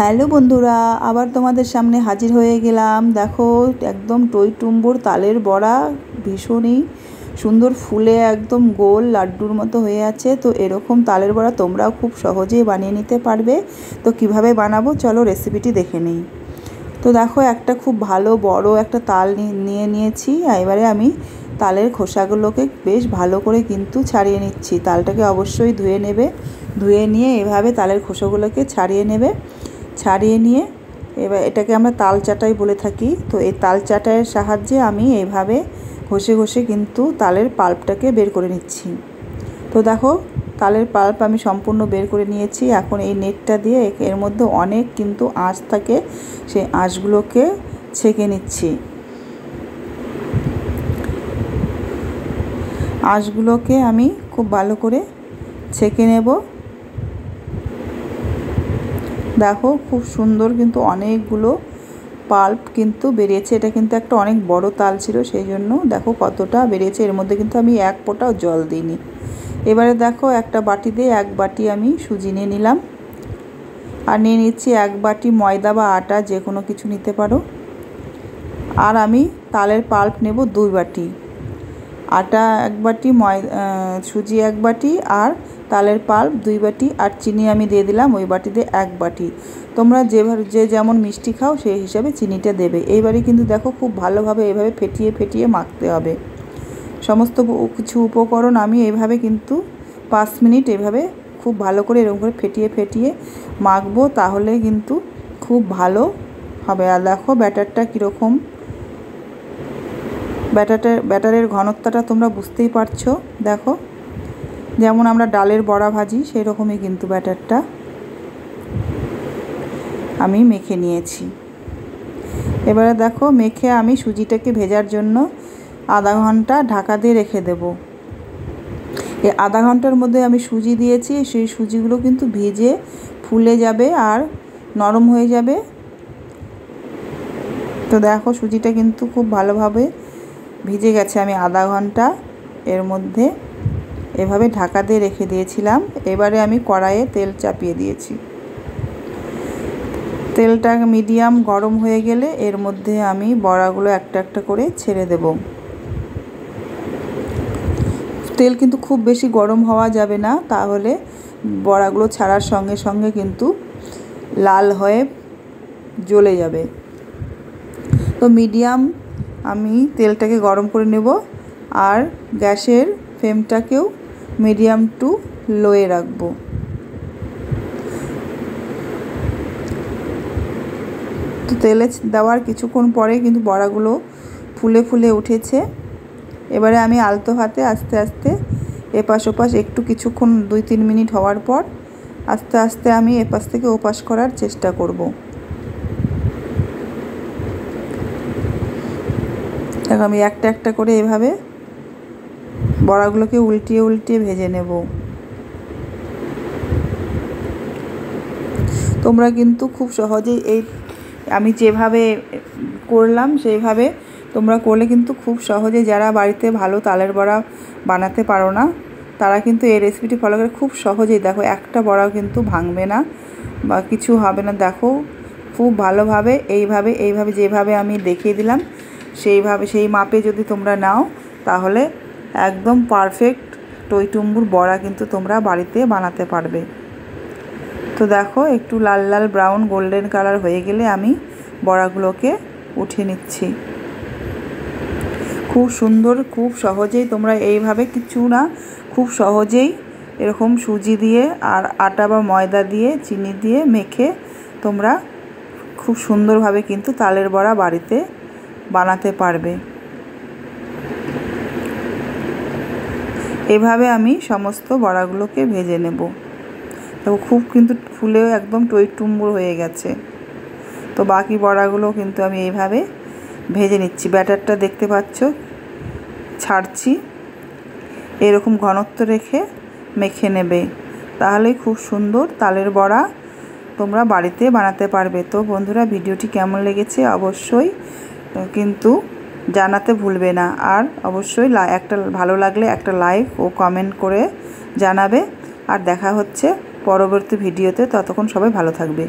Hello বন্ধুরা, আবার তোমাদের সামনে হাজির হয়ে গেলাম। দেখো, একদম টইটুম্বুর তালের বড়া ভীষণই সুন্দর ফুলে একদম গোল লাড্ডুর মতো হয়ে আছে। তো এরকম তালের বড়া তোমরাও খুব সহজেই বানিয়ে নিতে পারবে। তো কিভাবে বানাবো চলো রেসিপিটি দেখে নিই। তো দেখো, একটা খুব ভালো বড় একটা তাল নিয়েছি। এবারে আমি তালের খোসাগুলোকে বেশ ভালো করে কিন্তু ছাড়িয়ে নিচ্ছি। তালটাকে অবশ্যই ধুয়ে নেবে। ধুয়ে নিয়ে এভাবে তালের খোসাগুলোকে ছাড়িয়ে নেবে। ছাড়িয়ে নিয়ে এবার এটাকে আমরা তাল চাটাই বলে থাকি। তো এই তাল চাটাইয়ের সাহায্যে আমি এইভাবে ঘষে ঘষে কিন্তু তালের পাল্পটাকে বের করে নিচ্ছি। তো দেখো, তালের পাল্প আমি সম্পূর্ণ বের করে নিয়েছি। এখন এই নেটটা দিয়ে এর মধ্যে অনেক কিন্তু আঁশ থাকে, সেই আঁশগুলোকে ছেঁকে নিচ্ছি। আঁশগুলোকে আমি খুব ভালো করে ছেঁকে নেব। দেখো, খুব সুন্দর কিন্তু অনেকগুলো পাল্প কিন্তু বেরিয়েছে। এটা কিন্তু একটা অনেক বড় তাল ছিল, সেই জন্য দেখো কতটা বেরিয়েছে। এর মধ্যে কিন্তু আমি এক ফোঁটাও জল দিইনি। এবারে দেখো, একটা বাটিতে এক বাটি আমি সুজি নিয়ে নিলাম। আর নিয়ে নিচ্ছি এক বাটি ময়দা বা আটা, যে কোনো কিছু নিতে পারো। আর আমি তালের পাল্প নেব 2 বাটি। আটা 1 বাটি, সুজি 1 বাটি, আর তালের পাল্প 2 বাটি, আর চিনি আমি দিয়ে দিলাম ওই বাটিতে 1 বাটি। তোমরা যে যেমন মিষ্টি খাও সেই হিসাবে চিনিটা দেবে। এইবারে কিন্তু দেখো, খুব ভালোভাবে এভাবে ফেটিয়ে ফেটিয়ে মাখতে হবে। সমস্ত কিছু উপকরণ আমি এইভাবে কিন্তু 5 মিনিট এভাবে খুব ভালো করে এরকম করে ফেটিয়ে ফেটিয়ে মাখবো, তাহলে কিন্তু খুব ভালো হবে। আর দেখো ব্যাটারটা কীরকম, ব্যাটারের ঘনত্বটা তোমরা বুঝতেই পারছো। দেখো, যেমন আমরা ডালের বড়া ভাজি সেই রকমই কিন্তু ব্যাটারটা আমি মেখে নিয়েছি। এবারে দেখো, মেখে আমি সুজিটাকে ভেজার জন্য আধা ঘন্টা ঢাকা দিয়ে রেখে দেব। এই আধা ঘন্টার মধ্যে আমি সুজি দিয়েছি, সেই সুজিগুলো কিন্তু ভিজে ফুলে যাবে আর নরম হয়ে যাবে। তো দেখো, সুজিটা কিন্তু খুব ভালোভাবে ভিজে গেছে। আমি আধা ঘন্টা এর মধ্যে এভাবে ঢাকা দিয়ে রেখে দিয়েছিলাম। এবারে আমি কড়াইয়ে তেল চাপিয়ে দিয়েছি। তেলটা মিডিয়াম গরম হয়ে গেলে এর মধ্যে আমি বড়াগুলো একটা একটা করে ছেড়ে দেব। তেল কিন্তু খুব বেশি গরম হওয়া যাবে না, তাহলে বড়াগুলো ছাড়ার সঙ্গে সঙ্গে কিন্তু লাল হয়ে জ্বলে যাবে। তো মিডিয়াম আমি তেলটাকে গরম করে নেব, আর গ্যাসের ফ্লেমটাকেও মিডিয়াম টু লোয়ে রাখবো। তো তেলে দেওয়ার কিছুক্ষণ পরে কিন্তু বড়াগুলো ফুলে ফুলে উঠেছে। এবারে আমি আলতো হাতে আস্তে আস্তে এপাশ ওপাশ একটু কিছুক্ষণ 2-3 মিনিট হওয়ার পর আস্তে আস্তে আমি এপাশ থেকে ওপাশ করার চেষ্টা করব। দেখো, আমি একটা একটা করে এভাবে বড়াগুলোকে উল্টিয়ে উল্টিয়ে ভেজে নেব। তোমরা কিন্তু খুব সহজেই আমি যেভাবে করলাম সেইভাবে তোমরা করলে কিন্তু খুব সহজে, যারা বাড়িতে ভালো তালের বড়া বানাতে পারো না তারা কিন্তু এই রেসিপিটি ফলো করে খুব সহজেই, দেখো একটা বড়াও কিন্তু ভাঙবে না বা কিছু হবে না। দেখো, খুব ভালোভাবে এইভাবে যেভাবে আমি দেখিয়ে দিলাম সেইভাবে সেই মাপে যদি তোমরা নাও, তাহলে একদম পারফেক্ট টইটুম্বুর বড়া কিন্তু তোমরা বাড়িতে বানাতে পারবে। তো দেখো, একটু লাল লাল ব্রাউন গোল্ডেন কালার হয়ে গেলে আমি বড়াগুলোকে উঠিয়ে নিচ্ছি। খুব সুন্দর, খুব সহজেই তোমরা এইভাবে, কিছু না, খুব সহজেই এরকম সুজি দিয়ে আর আটা বা ময়দা দিয়ে চিনি দিয়ে মেখে তোমরা খুব সুন্দরভাবে কিন্তু তালের বড়া বাড়িতে বানাতে পারবে। এভাবে আমি সমস্ত বড়াগুলোকে ভেজে নেব। তো খুব কিন্তু ফুলেও একদম টইটুম্বুর হয়ে গেছে। তো বাকি বড়াগুলো কিন্তু আমি এইভাবে ভেজে নিচ্ছি। ব্যাটারটা দেখতে পাচ্ছ ছাড়ছি, এরকম ঘনত্ব রেখে মেখে নেবে, তাহলেই খুব সুন্দর তালের বড়া তোমরা বাড়িতে বানাতে পারবে। তো বন্ধুরা, ভিডিওটি কেমন লেগেছে অবশ্যই কিন্তু জানাতে ভুলবে না। আর অবশ্যই একটা ভালো লাগলে একটা লাইক ও কমেন্ট করে জানাবে। আর দেখা হচ্ছে পরবর্তী ভিডিওতে। ততক্ষণ সবাই ভালো থাকবে।